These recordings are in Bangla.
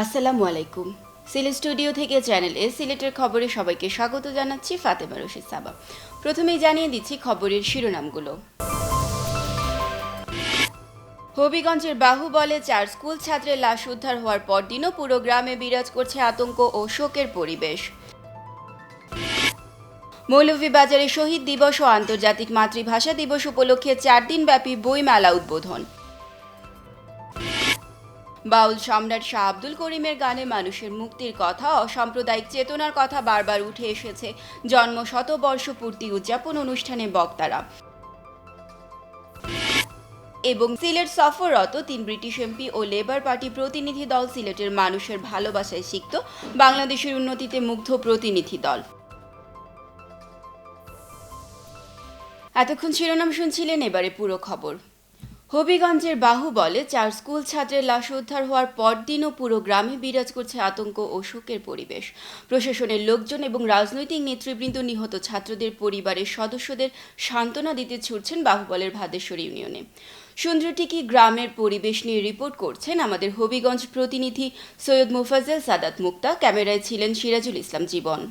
আসসালামু আলাইকুম। সিলেট স্টুডিও থেকে চ্যানেল এ সিলেটের খবরে সবাইকে স্বাগত জানাচ্ছি ফাতেমা রশিদ সাবা। প্রথমেই জানিয়ে দিচ্ছি খবরের শিরোনামগুলো। হবিগঞ্জের বাহুবলে 4 স্কুল ছাত্রের লাশ উদ্ধার হওয়ার পরদিনও পুরো গ্রামে বিরাজ করছে আতঙ্ক ও শোকের পরিবেশ। মৌলভীবাজারে শহীদ দিবস ও আন্তর্জাতিক মাতৃভাষা দিবস উপলক্ষে 4 দিনব্যাপী বইমেলা উদ্বোধন। বাউল সম্রাট শাহ আব্দুল করিমের গানে মানুষের মুক্তির কথা ও সাম্প্রদায়িক চেতনার কথা বারবার উঠে এসেছে জন্ম শতবর্ষ পূর্তি উদযাপন অনুষ্ঠানে বক্তারা। এবং সিলেট সফররত 3 ব্রিটিশ এমপি ও লেবার পার্টি প্রতিনিধি দল সিলেটের মানুষের ভালোবাসায় সিক্ত, বাংলাদেশের উন্নতিতে মুগ্ধ প্রতিনিধি দল। এতক্ষণ শিরোনাম শুনছিলেন, এবারে পুরো খবর। হবিগঞ্জের বাহুবলে 4 স্কুল ছাত্রের লাশ উদ্ধার হওয়ার পরদিনও পুরো গ্রামে বিরাজ করছে আতঙ্ক ও শোকের পরিবেশ। প্রশাসনের লোকজন এবং রাজনৈতিক নেতৃবৃন্দ নিহত ছাত্রদের পরিবারের সদস্যদের সান্ত্বনা দিতে ছুটছেন বাহুবলের ভাদেশ্বর ইউনিয়নে। সুন্দরটিকি গ্রামের পরিবেশ নিয়ে রিপোর্ট করছেন আমাদের হবিগঞ্জ প্রতিনিধি সৈয়দ মুফাজ্জল সাদাত মুক্তা। ক্যামেরায় ছিলেন সিরাজুল ইসলাম জীবন।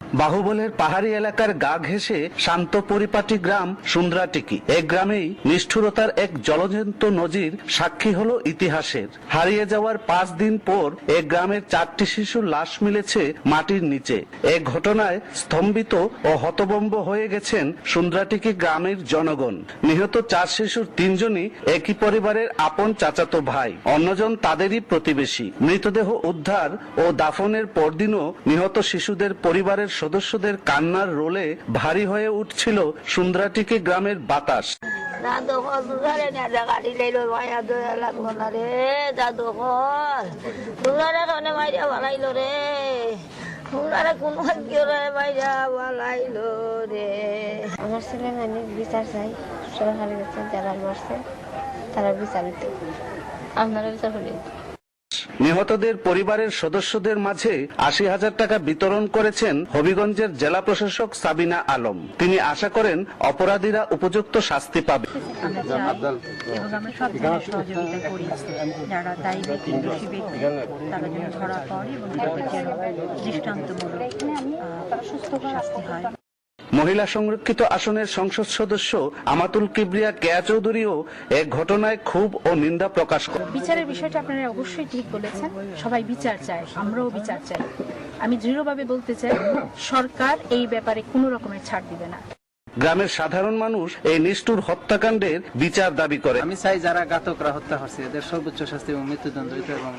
বাহুবলের পাহাড়ি এলাকার গা ঘেঁষে শান্ত পরিপাটি গ্রাম সুন্দ্রাটিকি। এই গ্রামেই নিষ্ঠুরতার এক জ্বলজ্বন্ত নজির সাক্ষী হলো ইতিহাসের। হারিয়ে যাওয়ার 5 দিন পর এই গ্রামের 4টি শিশুর লাশ মিলেছে মাটির নিচে। এই ঘটনায় স্তম্ভিত ও হতভম্ব হয়ে গেছেন সুন্দ্রাটিকি গ্রামের জনগণ। নিহত 4 শিশুর 3 জনই একই পরিবারের আপন চাচাতো ভাই, অন্যজন তাদেরই প্রতিবেশী। মৃতদেহ উদ্ধার ও দাফনের পরদিনও নিহত শিশুদের পরিবারের সদস্যদের কান্নার রোলে ভারী হয়ে উঠছিল সুন্দ্রাটিকি গ্রামের বাতাস। আমার ছেলে মানে বিচার চাই, সরকারি বিচার, যারা মারছে তারা বিচার দিতে, আপনারা বিচার করি। নিহতদের পরিবারের সদস্যদের মাঝে 80,000 টাকা বিতরণ করেছেন হবিগঞ্জের জেলা প্রশাসক সাবিনা আলম। তিনি আশা করেন অপরাধীরা উপযুক্ত শাস্তি পাবে। এবং আমরা সব ধরনের সহযোগিতা করি, যারা দায়ী ব্যক্তি, দোষী ব্যক্তি, তারা যেন ধরা পড়ে এবং তাদের যেন দৃষ্টান্তমূলক শাস্তি হয়। মহিলা সংরক্ষিত আসনের সংসদ সদস্য আমাতুল কিবরিয়া কেয়া চৌধুরীও এক ঘটনায় ক্ষোভ ও নিন্দা প্রকাশ করেন। বিচারের বিষয়টা আপনারা অবশ্যই ঠিক বলেছেন, সবাই বিচার চায়, আমরাও বিচার চাই। আমি দৃঢ়ভাবে বলতে চাই, সরকার এই ব্যাপারে কোনো রকমের ছাড় দিবে না। গ্রামের সাধারণ মানুষ এই নিষ্ঠুর হত্যাকাণ্ডের বিচার দাবি করে। আমি চাই যারা ঘাতকরা হত্যা করছে এদের সর্বোচ্চ শাস্তি এবং মৃত্যুদণ্ড দিতে, এবং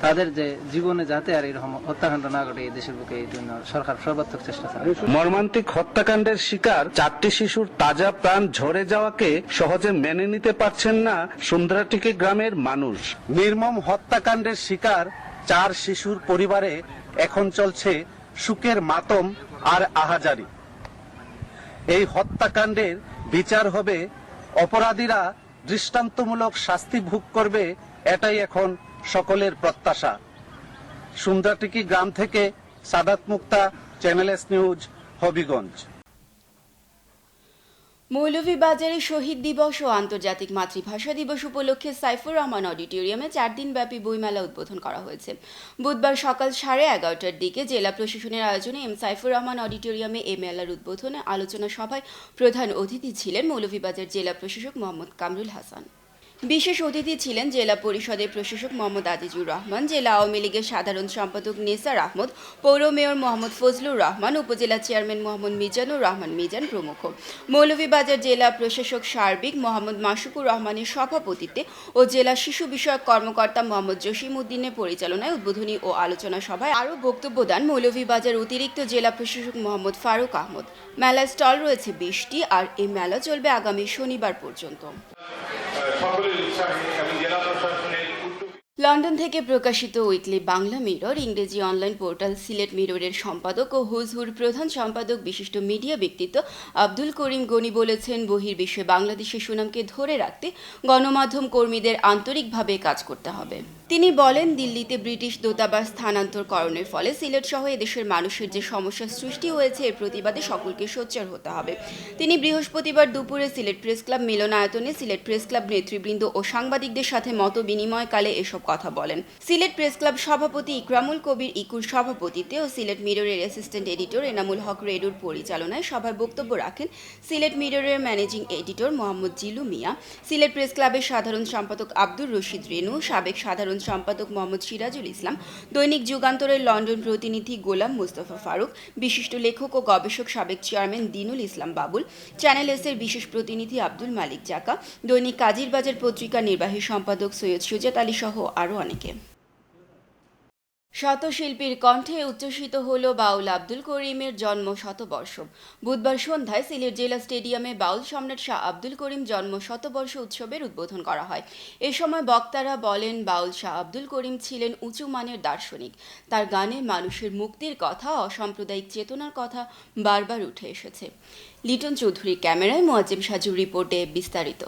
তাদের যে জীবনে যাতে আর এরকম হত্যাকাণ্ড না ঘটে এই দেশের বুকে, এই জন্য সরকার সর্বাত্মক চেষ্টা চালায়। মর্মান্তিক হত্যাকাণ্ডের শিকার 4টি শিশুর তাজা প্রাণ ঝরে যাওয়াকে সহজে মেনে নিতে পারছেন না সুন্দ্রাটিকি গ্রামের মানুষ। নির্মম হত্যাকাণ্ডের শিকার 4 শিশুর পরিবারে এখন চলছে শোকের মাতম আর আহাজারি। এই হত্যাকাণ্ডের বিচার হবে, অপরাধীরা দৃষ্টান্তমূলক শাস্তি ভোগ করবে, এটাই এখন সকলের প্রত্যাশা। সুন্দ্রাটিকি গ্রাম থেকে সাদাত মুক্তা, চ্যানেল এস নিউজ, হবিগঞ্জ। মৌলভীবাজারে শহীদ দিবস ও আন্তর্জাতিক মাতৃভাষা দিবস উপলক্ষে সাইফুর রহমান অডিটোরিয়ামে 4 দিনব্যাপী বইমেলা উদ্বোধন করা হয়েছে। বুধবার সকাল 11:30টার দিকে জেলা প্রশাসনের আয়োজনে সাইফুর রহমান অডিটোরিয়ামে এই মেলার উদ্বোধনে আলোচনা সভায় প্রধান অতিথি ছিলেন মৌলভীবাজার জেলা প্রশাসক মোহাম্মদ কামরুল হাসান। বিশেষ অতিথি ছিলেন জেলা পরিষদের প্রশাসক মোহাম্মদ আজিজুর রহমান, জেলা আওয়ামী লীগের সাধারণ সম্পাদক নেসার আহমদ, পৌর মেয়র মোহাম্মদ ফজলুর রহমান, উপজেলা চেয়ারম্যান মোহাম্মদ মিজানুর রহমান মিজান প্রমুখ। মৌলভীবাজার জেলা প্রশাসক সার্বিক মোহাম্মদ মাসুকুর রহমানের সভাপতিত্বে ও জেলা শিশু বিষয়ক কর্মকর্তা মোহাম্মদ জসিম উদ্দিনের পরিচালনায় উদ্বোধনী ও আলোচনা সভায় আরও বক্তব্য দেন মৌলভীবাজার অতিরিক্ত জেলা প্রশাসক মোহাম্মদ ফারুক আহমদ। মেলায় স্টল রয়েছে 20টি, আর এই মেলা চলবে আগামী শনিবার পর্যন্ত। লন্ডন থেকে প্রকাশিত উইকলি বাংলা মিরর, ইংরেজি অনলাইন পোর্টাল সিলেট মিররের সম্পাদক ও হুজহুর প্রধান সম্পাদক বিশিষ্ট মিডিয়া ব্যক্তিত্ব আব্দুল করিম গনি বলেছেন, বহির্বিশ্বে বাংলাদেশের সুনামকে ধরে রাখতে গণমাধ্যম কর্মীদের আন্তরিকভাবে কাজ করতে হবে। তিনি বলেন, দিল্লিতে ব্রিটিশ দূতাবাস স্থানান্তরকরণের ফলে সিলেট সহ এদেশের মানুষের যে সমস্যার সৃষ্টি হয়েছে এর প্রতিবাদে সকলকে সোচ্চার হতে হবে। তিনি বৃহস্পতিবার দুপুরে সিলেট প্রেস ক্লাব মিলনায়তনে সিলেট প্রেস ক্লাব নেতৃবৃন্দ ও সাংবাদিকদের সাথে মত বিনিময়কালে এসব কথা বলেন। সিলেট প্রেস ক্লাব সভাপতি ইকরামুল কবির ইকুর সভাপতিত্বে ও সিলেট মিররের অ্যাসিস্ট্যান্ট এডিটর এনামুল হক রেডুর পরিচালনায় সভায় বক্তব্য রাখেন সিলেট মিররের ম্যানেজিং এডিটর মোহাম্মদ জিলু মিয়া, সিলেট প্রেস ক্লাবের সাধারণ সম্পাদক আব্দুর রশিদ রেনু, সাবেক সাধারণ সম্পাদক মোহাম্মদ সিরাজুল ইসলাম, দৈনিক যুগান্তরের লন্ডন প্রতিনিধি গোলাম মুস্তফা ফারুক, বিশিষ্ট লেখক ও গবেষক সাবেক চেয়ারম্যান দিনুল ইসলাম বাবুল, চ্যানেল এস এর বিশেষ প্রতিনিধি আব্দুল মালিক জাকা, দৈনিক কাজীর বাজার পত্রিকার নির্বাহী সম্পাদক সৈয়দ সুজাত আলী সহ আরও অনেকে। শতশিল্পীর কণ্ঠে উচ্ছ্বসিত হল বাউল আব্দুল করিমের জন্ম শতবর্ষ। বুধবার সন্ধ্যায় সিলেট জেলা স্টেডিয়ামে বাউল সম্রাট শাহ আব্দুল করিম জন্ম শতবর্ষ উৎসবের উদ্বোধন করা হয়। এ সময় বক্তারা বলেন, বাউল শাহ আব্দুল করিম ছিলেন উঁচু মানের দার্শনিক। তার গানে মানুষের মুক্তির কথা, অসাম্প্রদায়িক চেতনার কথা বারবার উঠে এসেছে। লিটন চৌধুরীর ক্যামেরায় মোয়াজ্জেম সাজুর রিপোর্টে বিস্তারিত।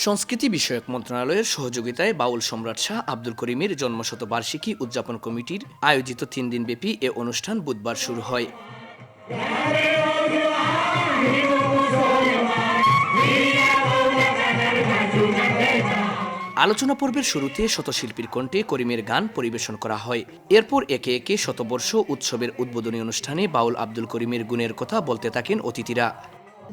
সংস্কৃতি বিষয়ক মন্ত্রণালয়ের সহযোগিতায় বাউল সম্রাট শাহ আব্দুল করিমের জন্মশতবার্ষিকী উদযাপন কমিটির আয়োজিত 3 দিনব্যাপী এ অনুষ্ঠান বুধবার শুরু হয়। আলোচনা পর্বের শুরুতে শতশিল্পীর কণ্ঠে করিমের গান পরিবেশন করা হয়। এরপর একে একে শতবর্ষ উৎসবের উদ্বোধনী অনুষ্ঠানে বাউল আব্দুল করিমের গুণের কথা বলতে থাকেন অতিথিরা।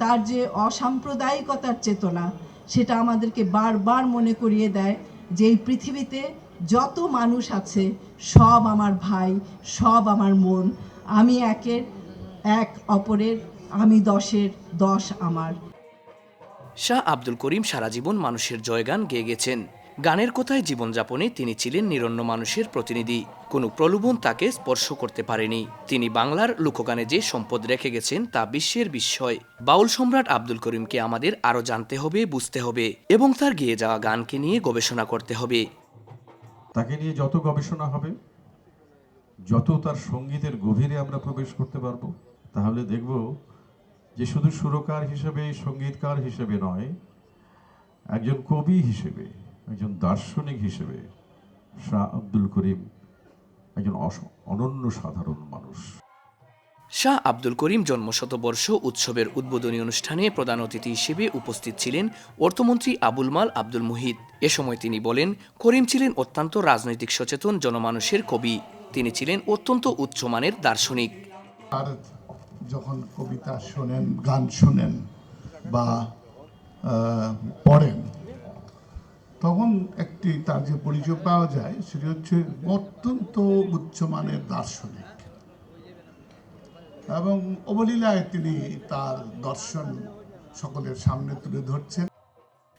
তার যে অসাম্প্রদায়িকতার চেতনা, সেটা আমাদেরকে বারবার মনে করিয়ে দেয় যে এই পৃথিবীতে যত মানুষ আছে সব আমার ভাই, সব আমার মন। আমি একের এক, অপরের আমি, 10-এর 10 আমার। শাহ আব্দুল করিম সারা জীবন মানুষের জয়গান গেয়ে গেছেন। গানের কথায় জীবনযাপনে তিনি ছিলেন নিরন্ন মানুষের প্রতিনিধি। কোনো প্রলোভন তাকে স্পর্শ করতে পারেনি। তিনি বাংলার লোকগানে যে সম্পদ রেখে গেছেন তা বিশ্বের বিস্ময়। বাউল সম্রাট আব্দুল করিমকে আমাদের আরও জানতে হবে, বুঝতে হবে এবং তার গেয়ে যাওয়া গানকে নিয়ে গবেষণা করতে হবে। তাকে নিয়ে যত গবেষণা হবে, যত তার সঙ্গীতের গভীরে আমরা প্রবেশ করতে পারবো, তাহলে দেখব যে শুধু সুরকার হিসেবে, সঙ্গীতকার হিসেবে নয়, একজন কবি হিসেবে, একজন দার্শনিক হিসেবে শাহ আব্দুল করিম একজন অনন্য সাধারণ মানুষ। শাহ আব্দুল করিম জন্মশতবর্ষ উৎসবের উদ্বোধনী অনুষ্ঠানে প্রধান অতিথি হিসেবে উপস্থিত ছিলেন অর্থমন্ত্রী আবুল মাল আব্দুল মুহিত। এ সময় তিনি বলেন, করিম ছিলেন অত্যন্ত রাজনৈতিক সচেতন জনমানুষের কবি। তিনি ছিলেন অত্যন্ত উচ্চমানের দার্শনিক। আর যখন কবিতা শোনেন, গান শোনেন বা পড়েন, তখন একটি তার যে পরিচয় পাওয়া যায় সেটি হচ্ছে অত্যন্ত উচ্চমানের দার্শনিক, এবং অবলীলায় তিনি তার দর্শন সকলের সামনে তুলে ধরছেন।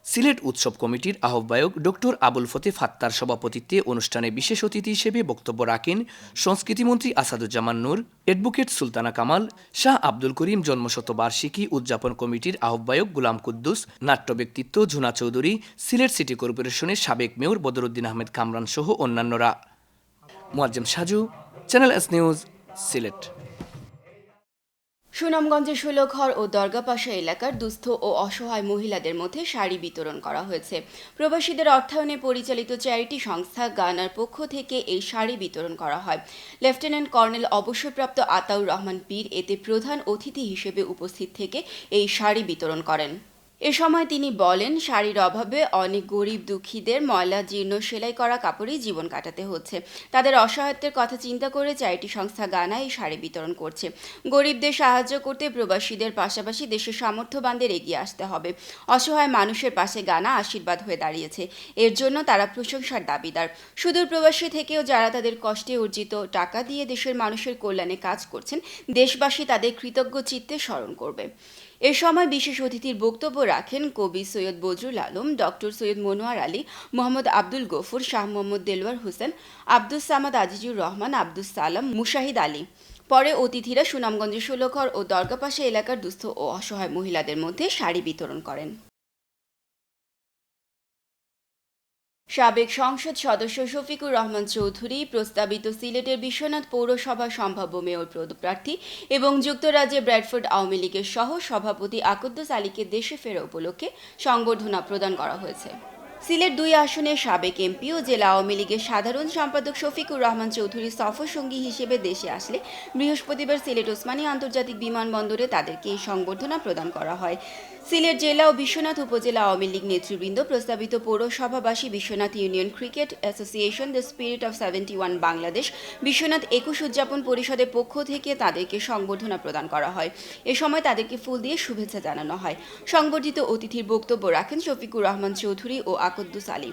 সিলেট উৎসব কমিটির আহ্বায়ক ডক্টর আবুল ফতে ফাত্তার সভাপতিত্বে অনুষ্ঠানে বিশেষ অতিথি হিসেবে বক্তব্য রাখেন সংস্কৃতিমন্ত্রী আসাদুজ্জামান নূর, অ্যাডভোকেট সুলতানা কামাল, শাহ আব্দুল করিম জন্মশতবার্ষিকী উদযাপন কমিটির আহ্বায়ক গুলাম কুদ্দুস, নাট্য ব্যক্তিত্ব ঝুনা চৌধুরী, সিলেট সিটি কর্পোরেশনের সাবেক মেয়র বদরুদ্দিন আহমেদ কামরান সহ অন্যান্যরা। Moazzem Saju, channel S news, Sylhet. সুনামগঞ্জের ষোলঘর ও দরগাপাশা এলাকার দুস্থ ও অসহায় মহিলাদের মধ্যে শাড়ি বিতরণ করা হয়েছে। প্রবাসীদের অর্থায়নে পরিচালিত চ্যারিটি সংস্থা গানার পক্ষ থেকে এই শাড়ি বিতরণ করা হয়। লেফটেন্যান্ট কর্নেল অবসরপ্রাপ্ত আতাউর রহমান পীর এতে প্রধান অতিথি হিসেবে উপস্থিত থেকে এই শাড়ি বিতরণ করেন। এ সময় তিনি বলেন, শাড়ির অভাবে অনেক গরিব দুঃখীদের ময়লা জীর্ণ সেলাই করা কাপড়েই জীবন কাটাতে হচ্ছে। তাদের অসহায়ত্বের কথা চিন্তা করে চ্যারিটি সংস্থা গানা এই শাড়ি বিতরণ করছে। গরিবদের সাহায্য করতে প্রবাসীদের পাশাপাশি দেশের সামর্থ্যবানদের এগিয়ে আসতে হবে। অসহায় মানুষের পাশে গানা আশীর্বাদ হয়ে দাঁড়িয়েছে, এর জন্য তারা প্রশংসার দাবিদার। সুদূর প্রবাসী থেকেও যারা তাদের কষ্টে অর্জিত টাকা দিয়ে দেশের মানুষের কল্যাণে কাজ করছেন, দেশবাসী তাদের কৃতজ্ঞ চিত্তে স্মরণ করবে। এ সময় বিশেষ অতিথির বক্তব্য রাখেন কবি সৈয়দ বজরুল আলম, ডক্টর সৈয়দ মনোয়ার আলী, মোহাম্মদ আব্দুল গফুর, শাহ মোহাম্মদ দেলওয়ার হোসেন, আব্দুস সামাদ, আজিজুর রহমান, আব্দুস সালাম, মুশাহিদ আলী। পরে অতিথিরা সুনামগঞ্জের ষোলঘর ও দরগাপাশা এলাকার দুস্থ ও অসহায় মহিলাদের মধ্যে শাড়ি বিতরণ করেন। সাবেক সংসদ সদস্য শফিকুর রহমান চৌধুরী প্রস্তাবিত সিলেটের বিশ্বনাথ পৌরসভা সম্ভাব্য মেয়র পদপ্রার্থী এবং যুক্তরাজ্যে ব্র্যাডফোর্ড আওয়ামী লীগের সহ সভাপতি আকুদ্দুস আলীকে দেশে ফেরা উপলক্ষে সংবর্ধনা প্রদান করা হয়েছে। সিলেট 2 আসনের সাবেক এমপি ও জেলা আওয়ামী লীগের সাধারণ সম্পাদক শফিকুর রহমান চৌধুরী সফর সঙ্গী হিসেবে দেশে আসলে বৃহস্পতিবার সিলেট ওসমানী আন্তর্জাতিক বিমানবন্দরে তাদেরকে এই সংবর্ধনা প্রদান করা হয়। সিলেট জেলা ও বিশ্বনাথ উপজেলা আওয়ামী লীগ নেতৃবৃন্দ প্রস্তাবিত পৌরসভাবাসী Bishwanath union cricket association the spirit of 71 Bangladesh Bishwanath 21 উদযাপন পরিষদের পক্ষ থেকে তাদেরকে সংবর্ধনা প্রদান করা হয়। এ সময় তাদেরকে ফুল দিয়ে শুভেচ্ছা জানানো হয়। সংবর্ধিত অতিথির বক্তব্য রাখেন শফিকুর রহমান চৌধুরী ও আকদ্দুস আলী।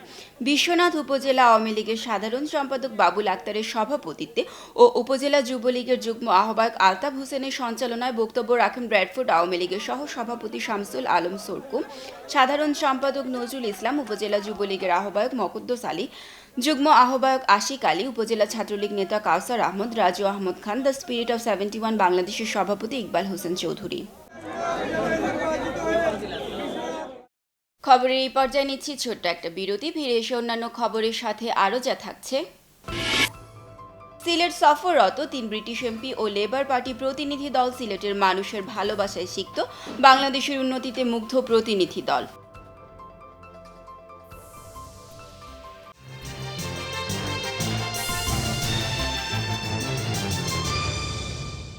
বিশ্বনাথ উপজেলা আওয়ামী লীগের সাধারণ সম্পাদক বাবুল আক্তারের সভাপতিত্বে ও উপজেলা যুবলীগের যুগ্ম আহ্বায়ক আলতাফ হোসেনের সঞ্চালনায় বক্তব্য রাখেন ব্র্যাডফোর্ড আওয়ামী লীগের সহ সভাপতি শামসুল আলম সরকু, সাধারণ সম্পাদক নজরুল ইসলাম, উপজেলা যুবলীগের আহ্বায়ক মকদ্দুস আলী, যুগ্ম আহ্বায়ক আশিক আলী, উপজেলা ছাত্রলীগ নেতা কাউসার Ahmad, Raju Ahmad Khan, the spirit of 71 বাংলাদেশের সভাপতি ইকবাল হোসেন চৌধুরী। খবরের এই পর্যায়ে নিচ্ছি ছোট্ট একটা বিরতি। ফিরে এসে অন্যান্য খবরের সাথে আরও যা থাকছে। সিলেট সফররত 3 ব্রিটিশ এমপি ও লেবার পার্টি প্রতিনিধি দল সিলেটের মানুষের ভালোবাসায় সিক্ত, বাংলাদেশের উন্নতিতে মুগ্ধ প্রতিনিধি দল।